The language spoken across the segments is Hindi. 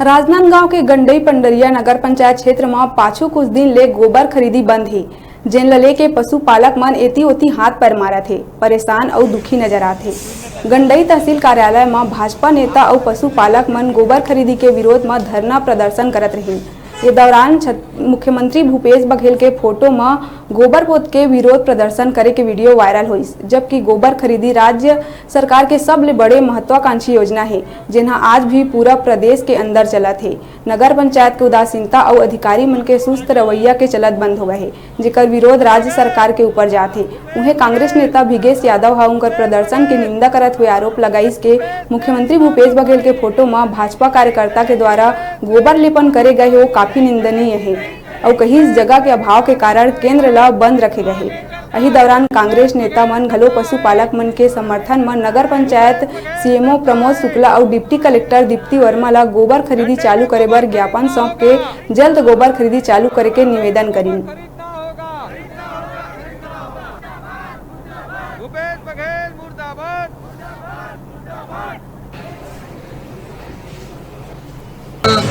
राजनांदगांव के गंडई पंडरिया नगर पंचायत क्षेत्र में पाछू कुछ दिन ले गोबर खरीदी बंद है, जेन ल लेके पशुपालक मन एती ओती हाथ पैर मारत है, परेशान और दुखी नजर आते। गंडई तहसील कार्यालय में भाजपा नेता और पशुपालक मन गोबर खरीदी के विरोध में धरना प्रदर्शन करत रहे। ये दौरान मुख्यमंत्री भूपेश बघेल के फोटो में गोबर पोत के विरोध प्रदर्शन करे के वीडियो वायरल हुई, जबकि गोबर खरीदी राज्य सरकार के सबले बड़े महत्वाकांक्षी योजना है, जिन्हा आज भी पूरा प्रदेश के अंदर चलत है। नगर पंचायत के उदासीनता और अधिकारी मन के सुस्त रवैया के चलत बंद हो गए है, जेकर विरोध राज्य सरकार के ऊपर जाते। उन्हें कांग्रेस नेता भिगेश यादव हा उनकर प्रदर्शन की निंदा करत हुए आरोप लगाइस के मुख्यमंत्री भूपेश बघेल के फोटो में भाजपा कार्यकर्ता के द्वारा गोबर लेपन करे गए हो काफी निंदनीय है और कहीं जगह के अभाव के कारण केंद्र ला बंद रखे गए। यही दौरान कांग्रेस नेता मन घलो पशुपालक मन के समर्थन में नगर पंचायत सीएमओ प्रमोद शुक्ला और डिप्टी कलेक्टर दीप्ति वर्मा ला गोबर खरीदी चालू करे बर ज्ञापन सौंप के जल्द गोबर खरीदी चालू करे के निवेदन करी।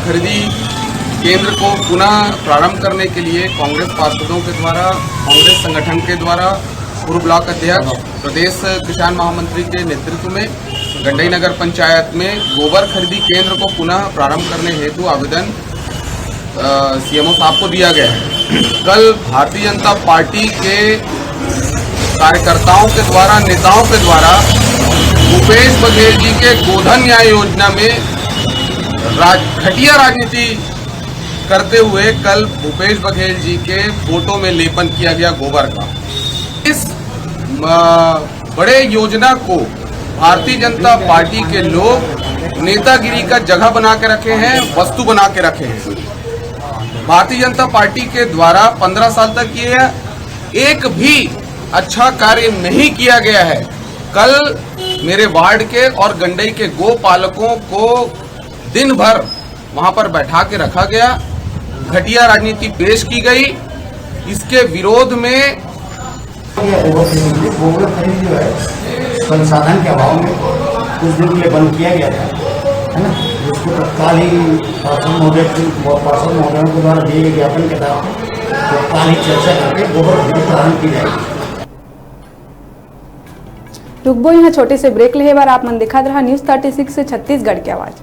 खरीदी केंद्र को पुनः प्रारंभ करने के लिए कांग्रेस पार्षदों के द्वारा, कांग्रेस संगठन के द्वारा पूर्व ब्लॉक अध्यक्ष, प्रदेश किसान महामंत्री के नेतृत्व में गंडई नगर पंचायत में गोबर खरीदी केंद्र को पुनः प्रारंभ करने हेतु आवेदन सीएमओ साहब को दिया गया है। कल भारतीय जनता पार्टी के कार्यकर्ताओं के द्वारा, नेताओं के द्वारा भूपेश बघेल जी के गोधन न्याय योजना में घटिया राजनीति करते हुए कल भूपेश बघेल जी के फोटो में लेपन किया गया गोबर का। इस बड़े योजना को भारतीय जनता पार्टी के लोग नेतागिरी का जगह बना के रखे हैं, वस्तु बना के रखे हैं। भारतीय जनता पार्टी के द्वारा 15 साल तक ये एक भी अच्छा कार्य नहीं किया गया है। कल मेरे वार्ड के और गंडई के गो पालकों को दिन भर वहां पर बैठा के रखा गया, घटिया राजनीति पेश की गई। इसके विरोध में गोबर खरीद जो है संसाधन के अभाव में कुछ दिन के लिए बंद किया गया था, है ना। उसको तत्काल ही पार्षद महोदयों के द्वारा दिए गए ज्ञापन के तहत तत्काल ही चर्चा करके गोबर खरीदी प्रारंभ की जाएगी। रुकबो यहाँ छोटे से ब्रेक ले बार आप मन दिखा रहा न्यूज़ 36 से छत्तीसगढ़ की आवाज।